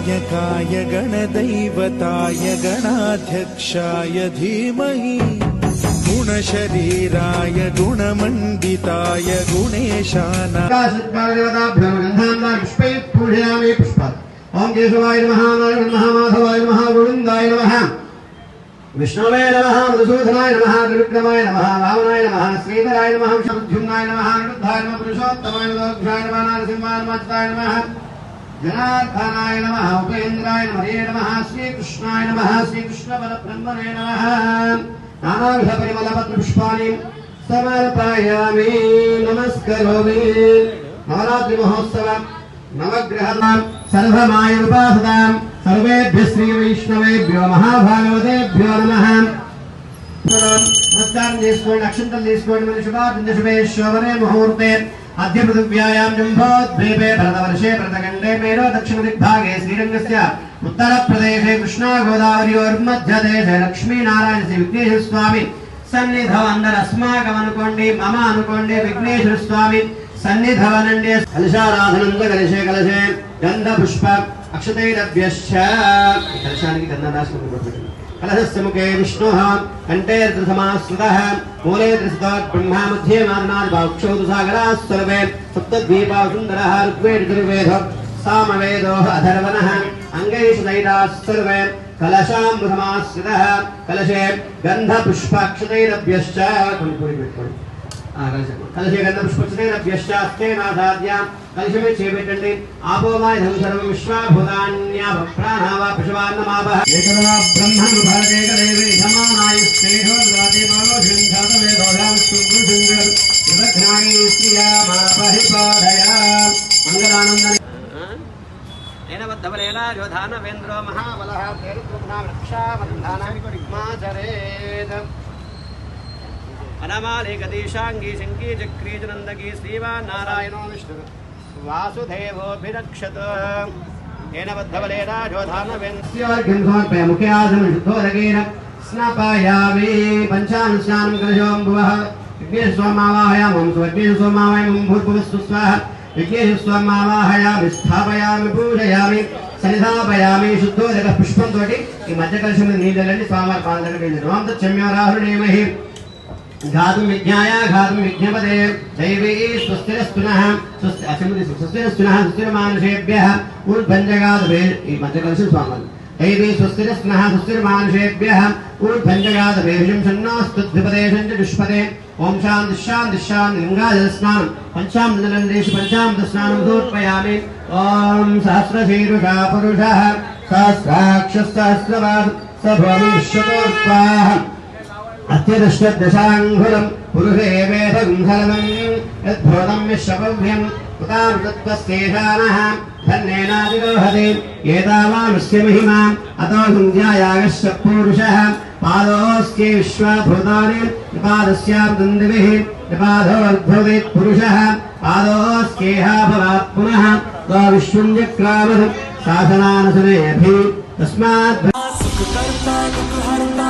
गणनायकाय गणदैवताय गणाध्यक्षाय धीमहि गुणशरीराय गुणमण्डिताय गुणेशानाय ओम केशवाय नमः नारायणाय नमः माधवाय नमः गोविन्दाय नमः विष्णवे नमः मधुसूदनाय नमः त्रिविक्रमाय नमः वामनाय नमः श्रीधराय नमः शब्दुम्नाय नमः अनिरुद्धाय नमः पुरुषोत्तमाय नमः दक्षाय नमः नरसिंहाय नमः नमः जनार्दनाय नमः उपेन्द्राय नमः श्रीकृष्णाय नमः श्रीकृष्णपरब्रह्मणे नमः नानाविधपरिमलपत्रपुष्पाणि समर्पयामि नमस्करोमि नवरात्रि महोत्सव नवग्रहाणां सर्वमायुपासदां सर्वेभ्यः श्री वैष्णवेभ्यो महाभागवतेभ्यो नमः। नमस्कार చేసుకోండి అక్షంతలు తీసుకోండి మన శుభార్థ శుభే శోభనే ముహూర్తే అద్య పృథివ్యాయాం జంబోద్వీపే భరతవర్షే భరతఖండే మేరో దక్షిణ దిగ్భాగే శ్రీరంగస్య ఉత్తర ప్రదేశే కృష్ణా గోదావరియోర్మధ్యదేశే లక్ష్మీనారాయణ శ్రీ విఘ్నేశ్వర స్వామి సన్నిధౌ అందరు అస్మాకం అనుకోండి మమ అనుకోండి విఘ్నేశ్వర స్వామి సన్నిధవనండి కలశారాధనం కలశే కలశే గంధ పుష్ప అక్షతైరభ్యశ్చ కలశానికి గంధనాశనం పెట్టండి कलशस्य मुखे विष्णुः कंठे त्रिसमाश्रितः मूले त्रिसुतात् ब्रह्मा मध्ये मादनाद् सागराः सर्वे सप्तद्वीपाः सुन्दरः ऋग्वेदो सामवेदो अथर्वणः अङ्गैषु दैराः सर्वे कलशामृतमाश्रितः कलशे गन्धपुष्पाक्षतैरभ्यश्च कलशे गन्धपुष्पक्षतैरभ्यश्चास्तेनासाद्या कलशमे चेपेट्टंడి आपोमायधं सर्वं विश्वाभूतान्याभप्राणावापशवान्नमावः एकदा ब्रह्मं भरतेकदेवी धमानायुस्तेषो द्वाते मानोषिन्धातवेदोषां सुगुरुसुन्दर विदघ्नानि श्रियामापरिपादया मङ्गलानन्दने एनवद्धबलेना जोधानवेन्द्रो महाबलः तेरुद्रुम्नां रक्षाबन्धनं माचरेत् अनमालेकदीशांगी शंकी चक्री जनंदगी श्रीवान् नारायणो विष्णु वासुदेवोऽभिरक्षत येन बद्धबलेन जोधानवेन्द्रस्य मुखे आसनं शुद्धोदकेन स्नापयामि पञ्चानुस्नानं कलशोऽम्भुवः विघ्नेश्वरमावाहयामि विघ्नेश्वरमावाहयामि भूर्भुवस्सु स्वाहा विघ्नेश्वरमावाहयामि स्थापयामि पूजयामि सन्निधापयामि शुद्धोदकः पुष्पं तोटी ఈ మధ్య కలశం నీళ్ళని స్వామివారి పాదాల దగ్గర వేయండి ఓం తచ్చమ్యారాహుర్నేమహి घातुं विज्ञाया घातुं विज्ञपदे दैवी स्वस्तिरस्तुनः स्वस्तिरस्तुनः स्वस्तिरमानुषेभ्यः ऊर्ध्वञ्जगादभे ఈ మధ్య కలిసి స్వామి दैवी स्वस्तिरस्तुनः स्वस्तिरमानुषेभ्यः ऊर्ध्वञ्जगादभेषं शन्नोस्तुद्विपदेशं च दुष्पदे ओम शान्ति शान्ति शान्ति गङ्गाजलस्नानं पञ्चामृतनन्देषु पञ्चामृतस्नानं समर्पयामि ओम सहस्रशीर्षः पुरुषः सहस्राक्षः सहस्रवान् स भवति विश्वतोत्पाः अत्यदुष्टदशाङ्गुलं पुरुषे वेदं सर्वं यद्भूतं विश्वभव्यं उतामृतत्वस्तेषानः धन्येनादिरोहते एतावानस्य महिमाम् अतो सन्ध्यायागस्य पुरुषः पादोऽस्ते विश्वभूतानि निपादस्यां दन्दिभिः निपादोर्भवेत् पुरुषः पादोऽस्तेह भवात् पुनः तो विश्वं चक्रामः शासनानसनेभिः तस्मात् सुखकर्ता दुःखहर्ता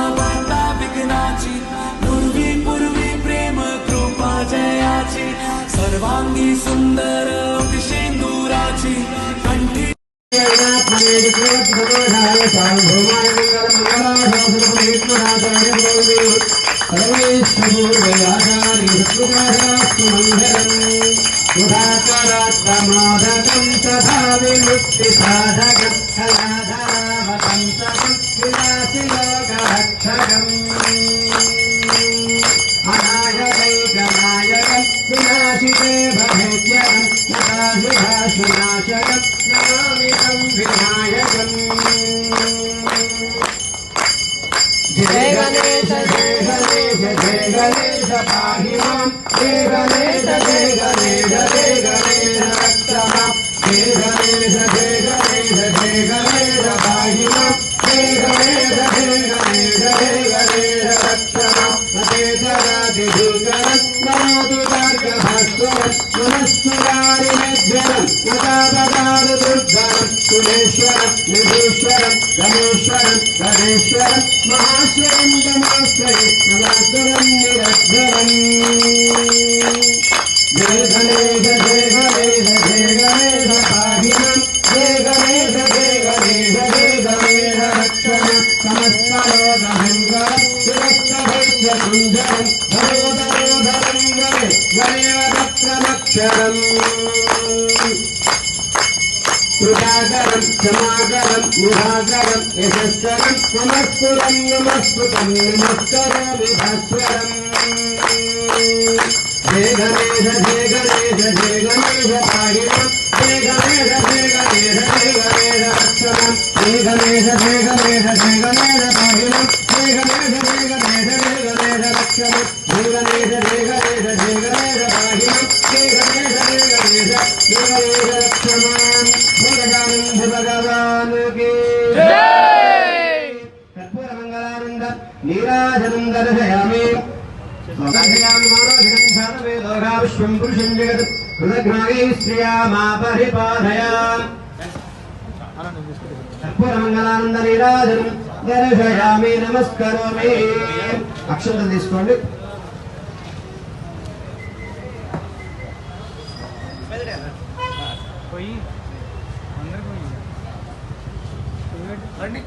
पूर्वी पूर्वी प्रेम कृपा जयाची सर्वांगी सुंदर विशेंदुराची कंठी विनाशिते भवेद्यं नताभिभाषुनाशकं नमामितं विनायकम् जय गणेश जय गणेश जय गणेश पाहि मां जय गणेश जय गणेश जय गणेश रक्ष मां जय गणेश जय गणेश जय गणेश पाहि मां जय गणेश जय गणेश जय गणेश रक्ष मां नते जराति दुर्गणं नमोतु नमस्कुरारिमेभ्यं नतापदादु दुर्धरं सुरेश्वरं निधीश्वरं गणेश्वरं गणेश्वरं महाश्वरं गणाश्वरं नमाश्वरं निरध्वरम् जय गणेश जय गणेश जय गणेश पाहि मां जय गणेश जय गणेश जय गणेश रक्षण समस्त लोकमंगल शिवस्तभैस्य सुंदरं भरोदरोधरं गणेश रक्षणक्षरम् कृपाकरं क्षमाकरं निराकरं यशस्करं नमस्कुरं नमस्कृतं नमस्करोमि भास्वरम् जय गणेश जय गणेश जय गणेश पाहि मां जय गणेश जय गणेश जय गणेश रक्षणं जय गणेश जय गणेश जय गणेश पाहि मां जय गणेश जय गणेश जय गणेश रक्षणं जय गणेश जय गणेश जय गणेश पाहि मां जय गणेश जय गणेश जय गणेश रक्षणं भगवानंद भगवान की जय। कर्पूर मंगलानंद नीराजनं दर्शयामि दर्शयामि मानवजनं सर्वेदोषा विश्वं पुरुषं जगत् कृतघ्नायै श्रिया मा परिपालयामि कर्पूर मंगलानंद नीराजनं दर्शयामि नमस्करोमि అక్షంతలు తీసుకోండి పోయి అందరు పోయి రండి